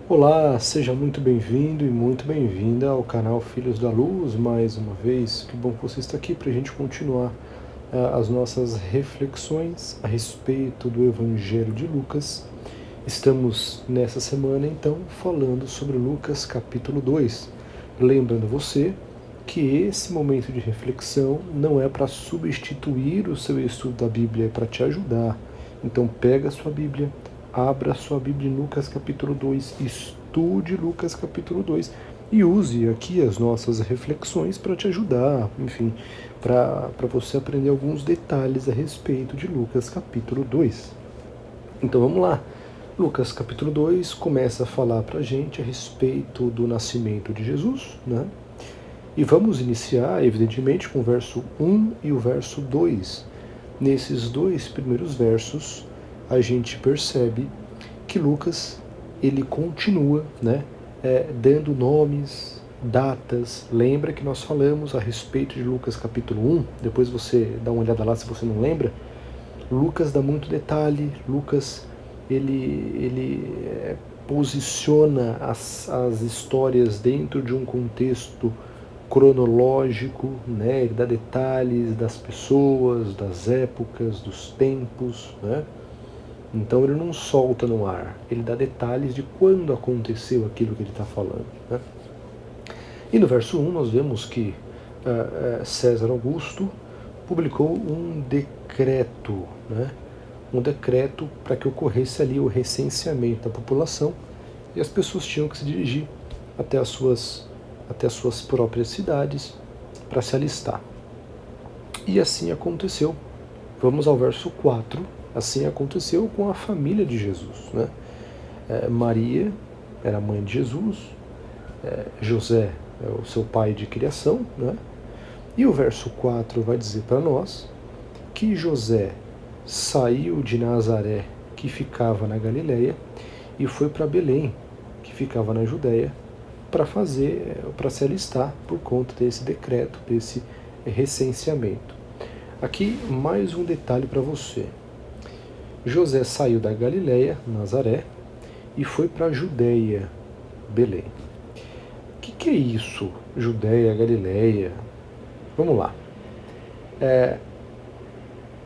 Olá, seja muito bem-vindo e muito bem-vinda ao canal Filhos da Luz mais uma vez. Que bom que você está aqui para a gente continuar as nossas reflexões a respeito do Evangelho de Lucas. Estamos nessa semana então falando sobre Lucas capítulo 2. Lembrando você que esse momento de reflexão não é para substituir o seu estudo da Bíblia, é para te ajudar. Então pega a sua Bíblia, abra a sua Bíblia em Lucas capítulo 2, estude Lucas capítulo 2 e use aqui as nossas reflexões para te ajudar, enfim, para você aprender alguns detalhes a respeito de Lucas capítulo 2. Então vamos lá. Lucas capítulo 2 começa a falar para a gente a respeito do nascimento de Jesus, né? E vamos iniciar, evidentemente, com o verso 1 e o verso 2. Nesses dois primeiros versos, a gente percebe que Lucas, ele continua, né, dando nomes, datas. Lembra que nós falamos a respeito de Lucas capítulo 1? Depois você dá uma olhada lá se você não lembra. Lucas dá muito detalhe, Lucas ele posiciona as histórias dentro de um contexto cronológico, né? Ele dá detalhes das pessoas, das épocas, dos tempos, né? Então ele não solta no ar, ele dá detalhes de quando aconteceu aquilo que ele está falando, né? E no verso 1 nós vemos que César Augusto publicou um decreto, né? Um decreto para que ocorresse ali o recenseamento da população e as pessoas tinham que se dirigir até as suas próprias cidades para se alistar. E assim aconteceu. Vamos ao verso 4. Assim aconteceu com a família de Jesus, né? Maria era a mãe de Jesus, José é o seu pai de criação, né? E o verso 4 vai dizer para nós que José saiu de Nazaré, que ficava na Galileia, e foi para Belém, que ficava na Judéia, para se alistar por conta desse decreto, desse recenseamento. Aqui mais um detalhe para você. José saiu da Galileia, Nazaré, e foi para a Judéia, Belém. O que é isso? Judéia, Galileia? Vamos lá.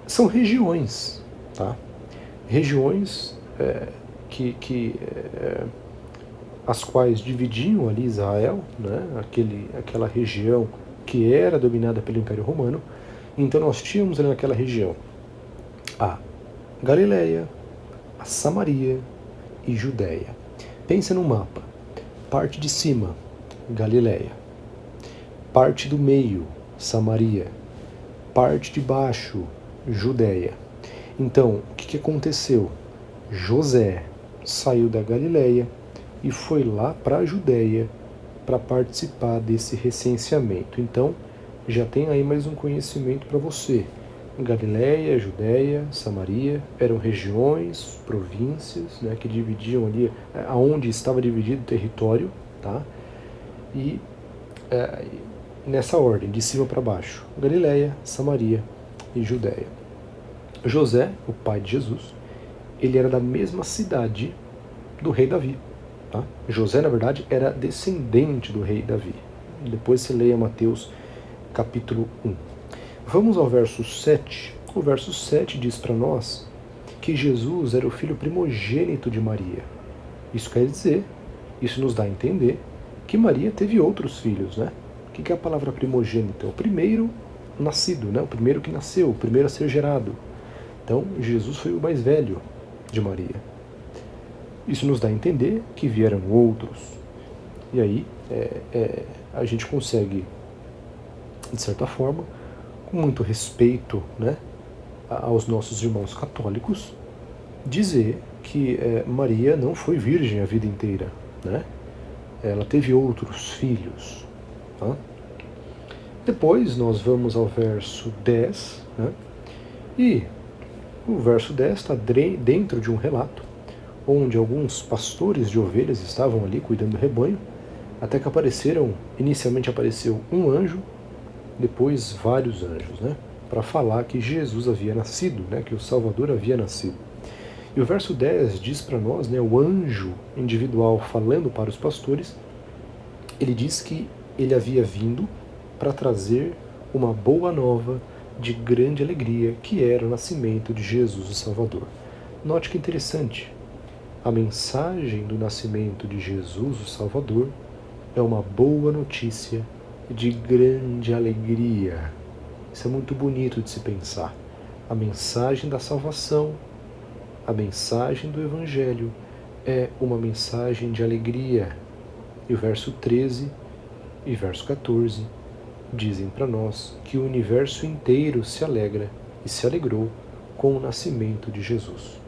São regiões, tá? Regiões as quais dividiam ali Israel, né? Aquela região que era dominada pelo Império Romano. Então nós tínhamos ali naquela região a Galileia, a Samaria e Judéia. Pensa no mapa. Parte de cima, Galileia. Parte do meio, Samaria. Parte de baixo, Judéia. Então, o que aconteceu? José saiu da Galileia e foi lá para a Judéia para participar desse recenseamento. Então, já tem aí mais um conhecimento para você. Galileia, Judéia, Samaria eram regiões, províncias, né, que dividiam ali aonde estava dividido o território, tá? E nessa ordem, de cima para baixo: Galileia, Samaria e Judéia. José, o pai de Jesus, ele era da mesma cidade do rei Davi. Tá? José, na verdade, era descendente do rei Davi. Depois você leia Mateus capítulo 1. Vamos ao verso 7. O verso 7 diz para nós que Jesus era o filho primogênito de Maria. Isso quer dizer, isso nos dá a entender que Maria teve outros filhos, né? O que é a palavra primogênito? É o primeiro nascido, né? O primeiro que nasceu, o primeiro a ser gerado. Então, Jesus foi o mais velho de Maria. Isso nos dá a entender que vieram outros. E aí a gente consegue, de certa forma, com muito respeito, né, aos nossos irmãos católicos, dizer que Maria não foi virgem a vida inteira, né? Ela teve outros filhos. Tá? Depois nós vamos ao verso 10, né? E o verso 10 está dentro de um relato onde alguns pastores de ovelhas estavam ali cuidando do rebanho, até que inicialmente apareceu um anjo, depois vários anjos, né? Para falar que Jesus havia nascido, né? Que o Salvador havia nascido. E o verso 10 diz para nós, né, o anjo individual falando para os pastores, ele diz que ele havia vindo para trazer uma boa nova de grande alegria, que era o nascimento de Jesus o Salvador. Note que interessante, a mensagem do nascimento de Jesus o Salvador é uma boa notícia de grande alegria. Isso é muito bonito de se pensar. A mensagem da salvação, a mensagem do Evangelho é uma mensagem de alegria. E o verso 13 e verso 14 dizem para nós que o universo inteiro se alegra e se alegrou com o nascimento de Jesus.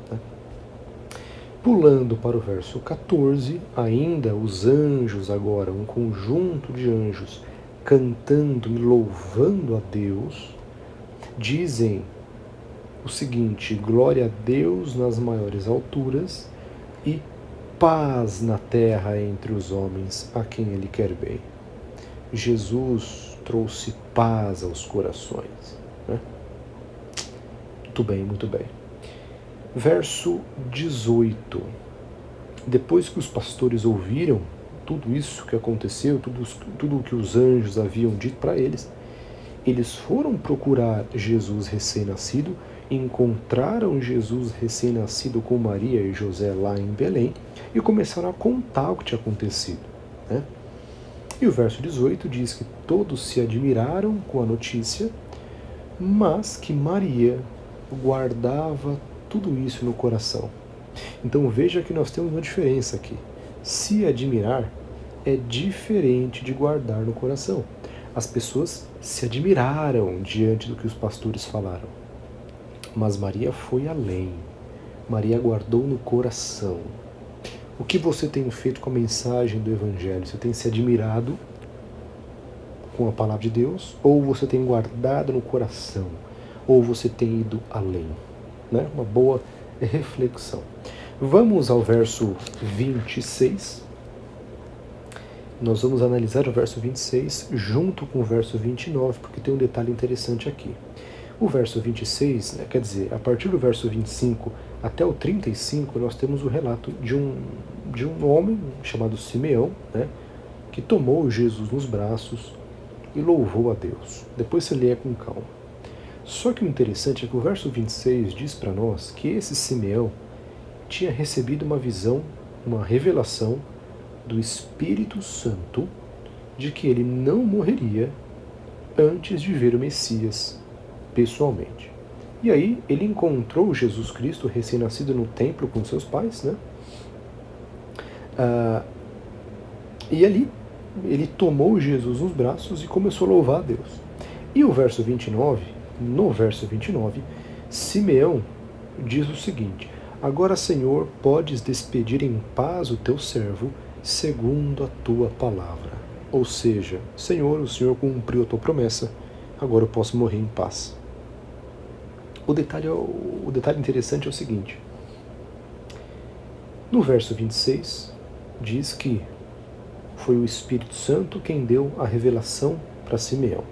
Pulando para o verso 14, ainda os anjos agora, um conjunto de anjos, cantando e louvando a Deus, dizem o seguinte: glória a Deus nas maiores alturas e paz na terra entre os homens a quem Ele quer bem. Jesus trouxe paz aos corações. Né? Muito bem, muito bem. Verso 18. Depois que os pastores ouviram tudo isso que aconteceu, tudo o que os anjos haviam dito para eles, eles foram procurar Jesus recém-nascido, encontraram Jesus recém-nascido com Maria e José lá em Belém e começaram a contar o que tinha acontecido. Né? E o verso 18 diz que todos se admiraram com a notícia, mas que Maria guardava tudo isso no coração. Então veja que nós temos uma diferença aqui. Se admirar é diferente de guardar no coração. As pessoas se admiraram diante do que os pastores falaram. Mas Maria foi além. Maria guardou no coração. O que você tem feito com a mensagem do Evangelho? Você tem se admirado com a palavra de Deus? Ou você tem guardado no coração? Ou você tem ido além? Né? Uma boa reflexão. Vamos ao verso 26. Nós vamos analisar o verso 26 junto com o verso 29, porque tem um detalhe interessante aqui. O verso 26, né, quer dizer, a partir do verso 25 até o 35, nós temos o relato de um homem chamado Simeão, né, que tomou Jesus nos braços e louvou a Deus. Depois você lê com calma. Só que o interessante é que o verso 26 diz para nós que esse Simeão tinha recebido uma visão, uma revelação do Espírito Santo de que ele não morreria antes de ver o Messias pessoalmente. E aí ele encontrou Jesus Cristo recém-nascido no templo com seus pais, né? E ali ele tomou Jesus nos braços e começou a louvar a Deus. E o verso 29, no verso 29, Simeão diz o seguinte: agora, Senhor, podes despedir em paz o teu servo, segundo a tua palavra. Ou seja, Senhor, o Senhor cumpriu a tua promessa, agora eu posso morrer em paz. O detalhe interessante é o seguinte: no verso 26, diz que foi o Espírito Santo quem deu a revelação para Simeão.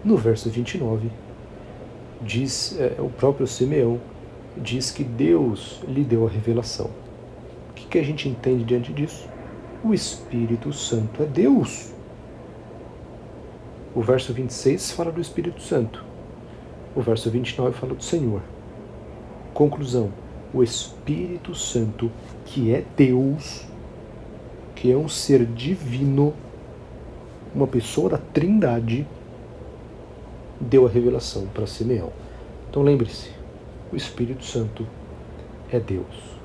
No verso 29, diz, o próprio Simeão diz que Deus lhe deu a revelação. O que a gente entende diante disso? O Espírito Santo é Deus. O verso 26 fala do Espírito Santo. O verso 29 fala do Senhor. Conclusão: o Espírito Santo, que é Deus, que é um ser divino, uma pessoa da Trindade, deu a revelação para Simeão. Então lembre-se, o Espírito Santo é Deus.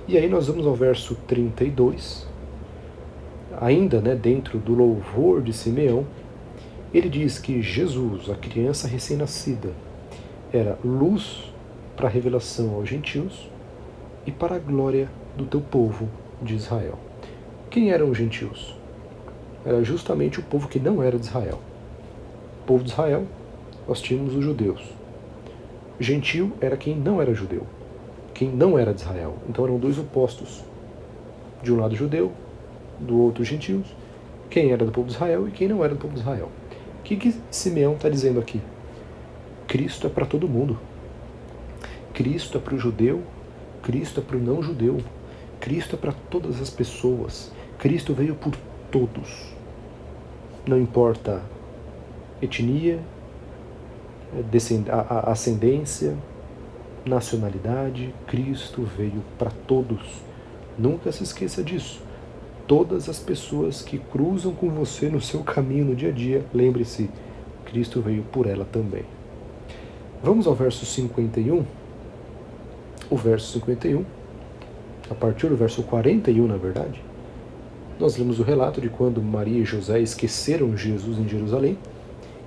E aí nós vamos ao verso 32, ainda, né, dentro do louvor de Simeão. Ele diz que Jesus, a criança recém-nascida, era luz para a revelação aos gentios e para a glória do teu povo de Israel. Quem eram os gentios? Era justamente o povo que não era de Israel. O povo de Israel, nós tínhamos os judeus. Gentio era quem não era judeu, quem não era de Israel. Então eram dois opostos. De um lado judeu, do outro gentios, quem era do povo de Israel e quem não era do povo de Israel. O que Simeão está dizendo aqui? Cristo é para todo mundo. Cristo é para o judeu Cristo é para o não-judeu. Cristo é para todas as pessoas. Cristo veio por todos. Não importa etnia, ascendência, nacionalidade, Cristo veio para todos. Nunca se esqueça disso. Todas as pessoas que cruzam com você no seu caminho no dia a dia, lembre-se, Cristo veio por ela também. Vamos ao verso 51. O verso 51, a partir do verso 41, na verdade, nós lemos o relato de quando Maria e José esqueceram Jesus em Jerusalém,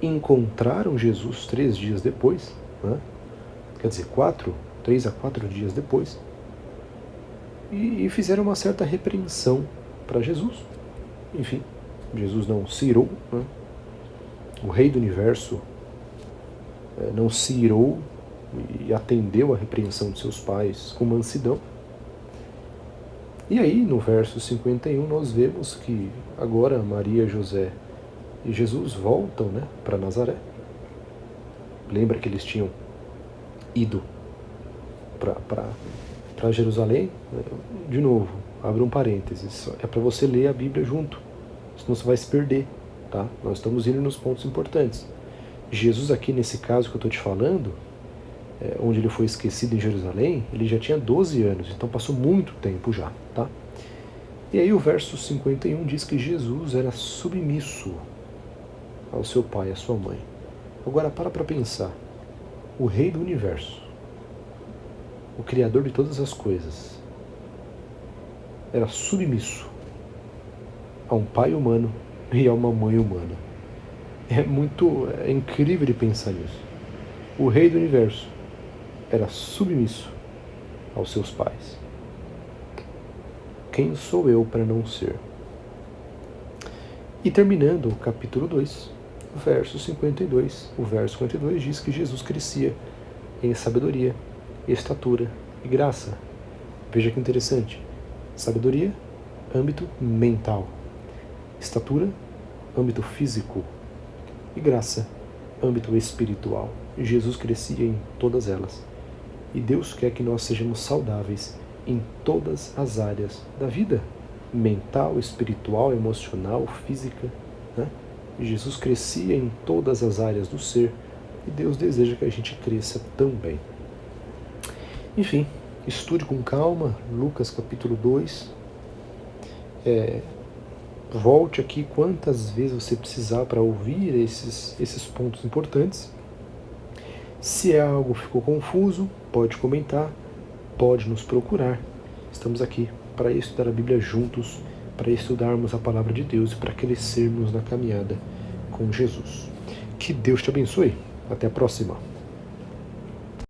encontraram Jesus 3 dias depois, né? Quer dizer, 3 a 4 dias depois, e fizeram uma certa repreensão para Jesus. Enfim, Jesus não se irou, né? O Rei do Universo não se irou e atendeu a repreensão de seus pais com mansidão. E aí, no verso 51, nós vemos que agora Maria, José e Jesus voltam, né, para Nazaré. Lembra que eles tinham ido para Jerusalém? De novo, abre um parênteses, é para você ler a Bíblia junto, senão você vai se perder, tá? Nós estamos indo nos pontos importantes. Jesus aqui, nesse caso que eu estou te falando, onde ele foi esquecido em Jerusalém, ele já tinha 12 anos, então passou muito tempo já, tá? E aí o verso 51 diz que Jesus era submisso ao seu pai e à sua mãe. Agora para pensar, o Rei do Universo, o Criador de todas as coisas, era submisso a um pai humano e a uma mãe humana. É incrível de pensar nisso. O Rei do Universo era submisso aos seus pais. Quem sou eu para não ser? E terminando o capítulo 2, verso 52, o verso 52 diz que Jesus crescia em sabedoria, estatura e graça. Veja que interessante. Sabedoria, âmbito mental. Estatura, âmbito físico. E graça, âmbito espiritual. Jesus crescia em todas elas. E Deus quer que nós sejamos saudáveis em todas as áreas da vida. Mental, espiritual, emocional, física, né? Jesus crescia em todas as áreas do ser. E Deus deseja que a gente cresça também. Enfim, estude com calma, Lucas capítulo 2. Volte aqui quantas vezes você precisar para ouvir esses pontos importantes. Se algo ficou confuso, pode comentar, pode nos procurar. Estamos aqui para estudar a Bíblia juntos, para estudarmos a Palavra de Deus e para crescermos na caminhada com Jesus. Que Deus te abençoe. Até a próxima.